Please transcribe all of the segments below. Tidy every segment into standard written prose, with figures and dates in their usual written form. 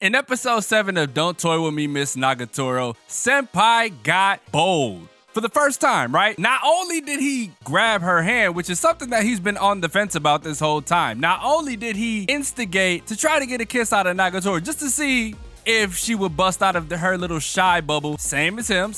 In episode 7 of Don't Toy With Me, Miss Nagatoro, Senpai got bold. For the first time, right? Not only did he grab her hand, which is something that he's been on the fence about this whole time. Not only did he instigate to try to get a kiss out of Nagatoro just to see if she would bust out of her little shy bubble. Same as him.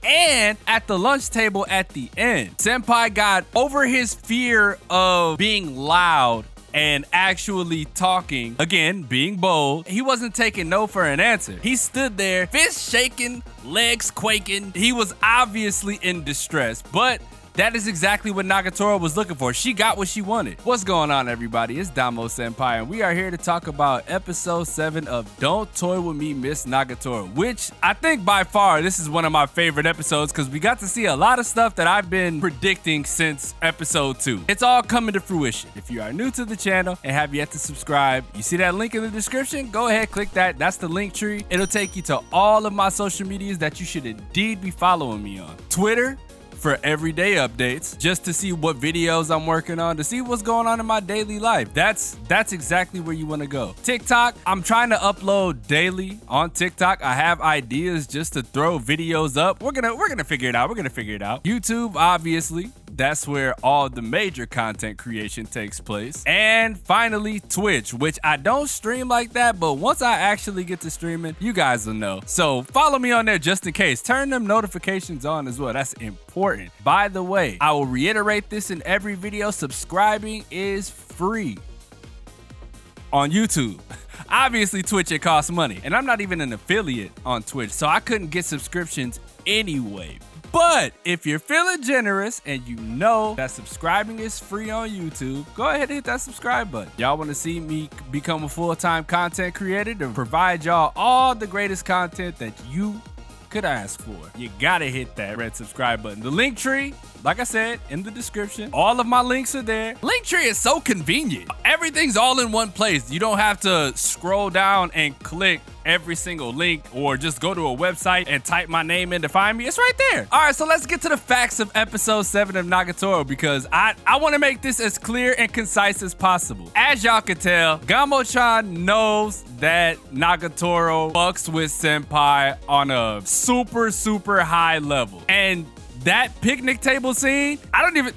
And at the lunch table at the end, Senpai got over his fear of being loud and actually talking, again, being bold. He wasn't taking no for an answer. He stood there, fist shaking, legs quaking. He was obviously in distress, but that is exactly what Nagatoro was looking for. She got what she wanted. What's going on, everybody? It's Damo Senpai, and we are here to talk about episode 7 of Don't Toy With Me, Miss Nagatoro, which I think by far this is one of my favorite episodes because we got to see a lot of stuff that I've been predicting since episode 2. It's all coming to fruition. If you are new to the channel and have yet to subscribe, you see that link in the description? Go ahead, click that. That's the link tree. It'll take you to all of my social medias that you should indeed be following me on. Twitter, for everyday updates, just to see what videos I'm working on, to see what's going on in my daily life. That's exactly where you want to go. TikTok, I'm trying to upload daily on TikTok. I have ideas just to throw videos up. We're gonna figure it out. YouTube, obviously. That's where all the major content creation takes place. And finally, Twitch, which I don't stream like that, but once I actually get to streaming, you guys will know. So follow me on there just in case. Turn them notifications on as well. That's important. By the way, I will reiterate this in every video. Subscribing is free on YouTube. Obviously, Twitch, it costs money. And I'm not even an affiliate on Twitch, so I couldn't get subscriptions anyway. But if you're feeling generous and you know that subscribing is free on YouTube, go ahead and hit that subscribe button. Y'all want to see me become a full-time content creator to provide y'all all the greatest content that you could ask for. You gotta hit that red subscribe button. The link tree, like I said, in the description. All of my links are there. Linktree is so convenient. Everything's all in one place. You don't have to scroll down and click every single link or just go to a website and type my name in to find me. It's right there. All right, so let's get to the facts of episode 7 of Nagatoro because I want to make this as clear and concise as possible. As y'all can tell, Gamo-chan knows that Nagatoro fucks with Senpai on a super high level. And that picnic table scene,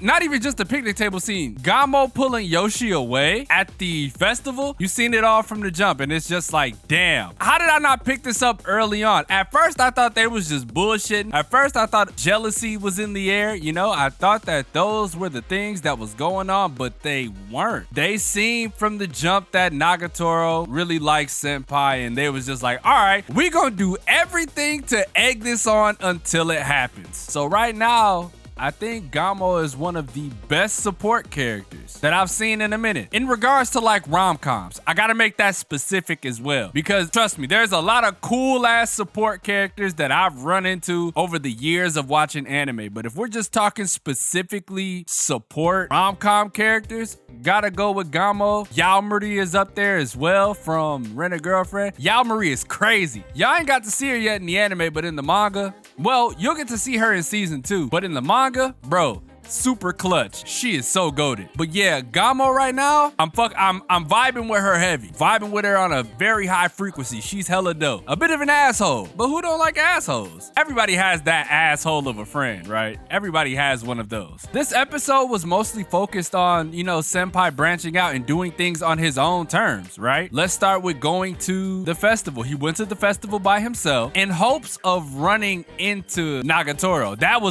not even just the picnic table scene, Gamo pulling Yoshi away at the festival, you've seen it all from the jump, and it's just like, damn. How did I not pick this up early on? At first, I thought they was just bullshitting. At first, I thought jealousy was in the air, you know? I thought that those were the things that was going on, but they weren't. They seen from the jump that Nagatoro really likes Senpai, and they was just like, all right, we gonna do everything to egg this on until it happens. So right now, I think Gamo is one of the best support characters that I've seen in a minute. In regards to like rom-coms, I gotta make that specific as well. Because trust me, there's a lot of cool ass support characters that I've run into over the years of watching anime. But if we're just talking specifically support rom-com characters, gotta go with Gamo. Yaomori is up there as well from Rent a Girlfriend. Yaomori is crazy. Y'all ain't got to see her yet in the anime, but in the manga, well, you'll get to see her in season 2. But in the manga, bro, super clutch. She is so goated. But yeah, Gamo right now, I'm vibing with her heavy. Vibing with her on a very high frequency. She's hella dope. A bit of an asshole, but who don't like assholes? Everybody has that asshole of a friend, right? Everybody has one of those. This episode was mostly focused on, you know, Senpai branching out and doing things on his own terms, right? Let's start with going to the festival. He went to the festival by himself in hopes of running into Nagatoro. That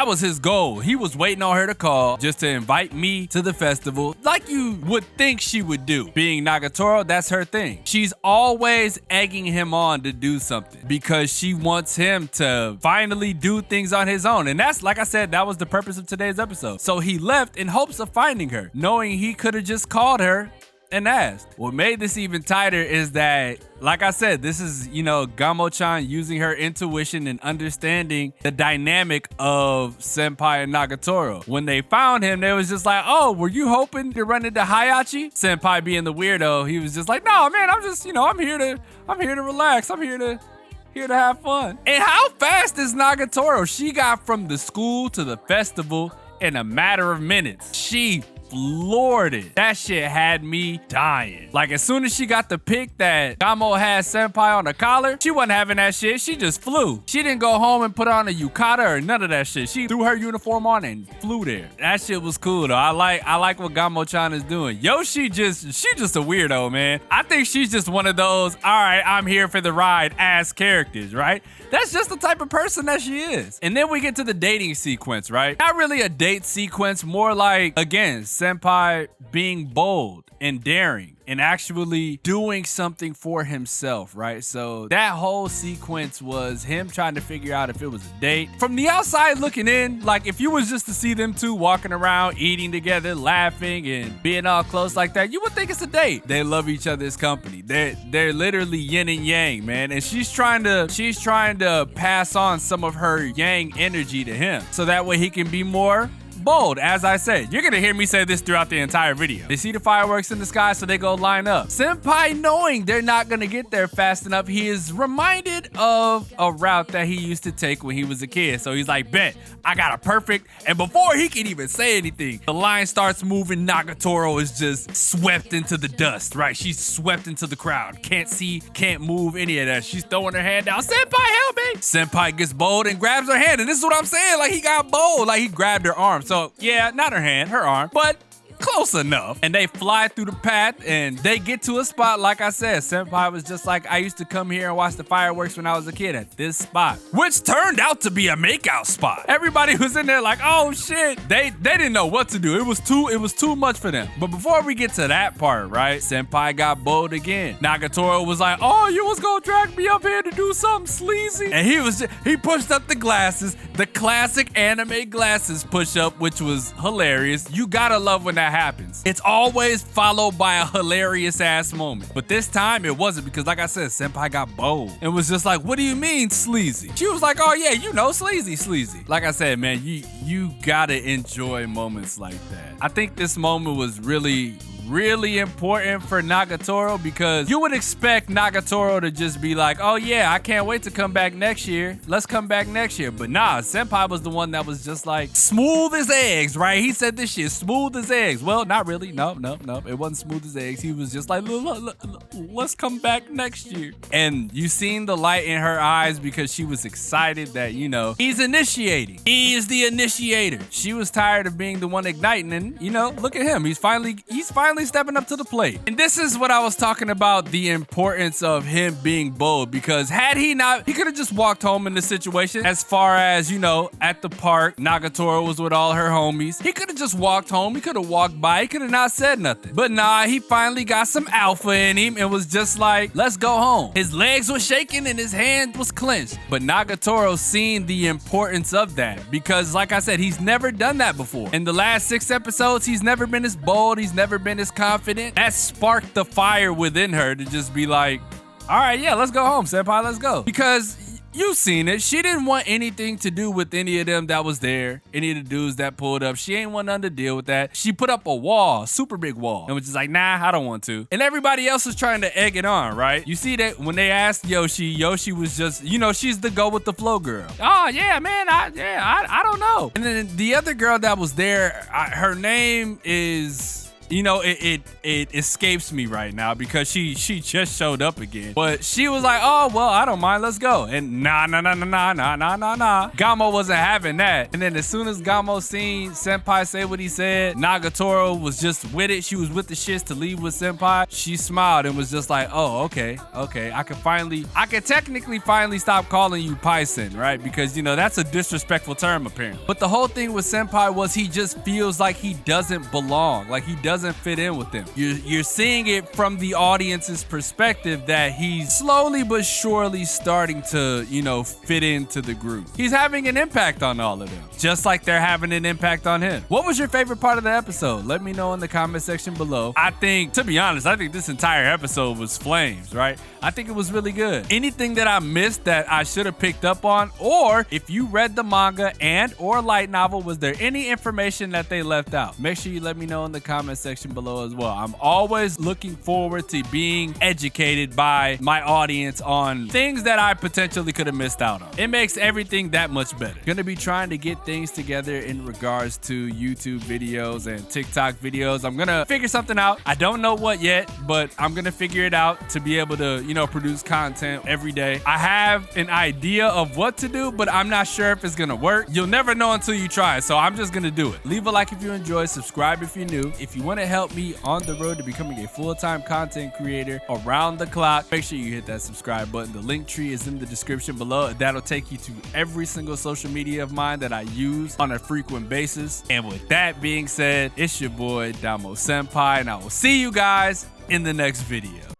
was his goal. He was waiting on her to call just to invite me to the festival, like you would think she would do. Being Nagatoro, that's her thing. She's always egging him on to do something because she wants him to finally do things on his own. And that's, like I said, that was the purpose of today's episode. So he left in hopes of finding her, knowing he could have just called her and asked. What made this even tighter is that, like I said, this is, you know, Gamo-chan using her intuition and understanding the dynamic of Senpai and Nagatoro. When they found him, they was just like, oh, were you hoping to run into Hayachi? Senpai being the weirdo, he was just like, no, man, I'm just, you know, I'm here to relax. I'm here to have fun. And how fast is Nagatoro? She got from the school to the festival in a matter of minutes. She floored it. That shit had me dying. Like, as soon as she got the pic that Gamo had senpai on the collar, she wasn't having that shit. She just flew. She didn't go home and put on a yukata or none of that shit. She threw her uniform on and flew there. That shit was cool though. I like what Gamo-chan is doing. Yoshi she's just a weirdo, man. I think she's just one of those, all right, I'm here for the ride ass characters, right? That's just the type of person that she is. And then we get to the dating sequence, right? Not really a date sequence, more like, again, senpai being bold and daring and actually doing something for himself, right? So that whole sequence was him trying to figure out if it was a date. From the outside looking in, like if you was just to see them two walking around, eating together, laughing and being all close like that, you would think it's a date. They love each other's company. They're literally yin and yang, man. And she's trying to pass on some of her yang energy to him so that way he can be more bold. As I said, you're gonna hear me say this throughout the entire video. They see the fireworks in the sky, so they go line up. Senpai, knowing they're not gonna get there fast enough, he is reminded of a route that he used to take when he was a kid. So he's like, bet, I got a perfect. And before he can even say anything, the line starts moving. Nagatoro is just swept into the dust, right? She's swept into the crowd. Can't see, can't move, any of that. She's throwing her hand down. Senpai, help me! Senpai gets bold and grabs her hand. And this is what I'm saying. Like, he got bold. Like, he grabbed her arm. So, yeah, not her hand, her arm, but close enough. And they fly through the path and they get to a spot. Like I said, senpai was just like, I used to come here and watch the fireworks when I was a kid at this spot, which turned out to be a makeout spot. Everybody was in there like, oh shit. They didn't know what to do. It was too much for them. But before we get to that part, right, senpai got bold again. Nagatoro was like, oh, you was gonna drag me up here to do something sleazy? And he pushed up the glasses, the classic anime glasses push up, which was hilarious. You gotta love when that happens. It's always followed by a hilarious ass moment. But this time it wasn't, because like I said, senpai got bold and was just like, what do you mean sleazy? She was like, oh yeah, you know, sleazy. Like I said, man, you gotta enjoy moments like that. I think this moment was really important for Nagatoro, because you would expect Nagatoro to just be like, oh yeah, I can't wait to come back next year. Let's come back next year. But nah, senpai was the one that was just like smooth as eggs, right? He said this shit smooth as eggs. Well, not really. No. It wasn't smooth as eggs. He was just like, look, let's come back next year. And you seen the light in her eyes because she was excited that, you know, he's initiating. He is the initiator. She was tired of being the one igniting, and you know, look at him. He's finally stepping up to the plate. And this is what I was talking about, the importance of him being bold, because had he not, he could have just walked home in this situation. As far as, you know, at the park, Nagatoro was with all her homies. He could have just walked home. He could have walked by. He could have not said nothing. But nah, he finally got some alpha in him and was just like, let's go home. His legs were shaking and his hand was clenched. But Nagatoro seen the importance of that, because like I said, he's never done that before. In the last 6 episodes, he's never been as bold. He's never been as confident. That sparked the fire within her to just be like, all right, yeah, let's go home, senpai, let's go. Because you've seen it. She didn't want anything to do with any of them that was there. Any of the dudes that pulled up. She ain't want nothing to deal with that. She put up a wall, super big wall, and was just like, nah, I don't want to. And everybody else was trying to egg it on, right? You see that when they asked Yoshi was just, you know, she's the go with the flow girl. Oh yeah, man, I don't know. And then the other girl that was there, her name is, you know, it escapes me right now because she just showed up again. But she was like, oh, well, I don't mind, let's go. And nah. Gamo wasn't having that. And then as soon as Gamo seen senpai say what he said, Nagatoro was just with it. She was with the shits to leave with senpai. She smiled and was just like, oh, okay. I can technically finally stop calling you Paisen, right? Because, you know, that's a disrespectful term apparently. But the whole thing with senpai was he just feels like he doesn't belong. Like he doesn't fit in with them. You're seeing it from the audience's perspective that he's slowly but surely starting to, you know, fit into the group. He's having an impact on all of them, just like they're having an impact on him. What was your favorite part of the episode? Let me know in the comment section below. I think, to be honest, I think this entire episode was flames, right? I think it was really good. Anything that I missed that I should have picked up on, or if you read the manga and or light novel, was there any information that they left out? Make sure you let me know in the comment section section below as well. I'm always looking forward to being educated by my audience on things that I potentially could have missed out on. It makes everything that much better. Gonna be trying to get things together in regards to YouTube videos and TikTok videos. I'm gonna figure something out. I don't know what yet, but I'm gonna figure it out to be able to, produce content every day. I have an idea of what to do, but I'm not sure if it's gonna work. You'll never know until you try it, so I'm just gonna do it. Leave a like if you enjoy, subscribe if you're new. If you wanna help me on the road to becoming a full-time content creator around the clock, make sure you hit that subscribe button. The link tree is in the description below. That'll take you to every single social media of mine that I use on a frequent basis. And with that being said, it's your boy Damo Senpai, and I will see you guys in the next video.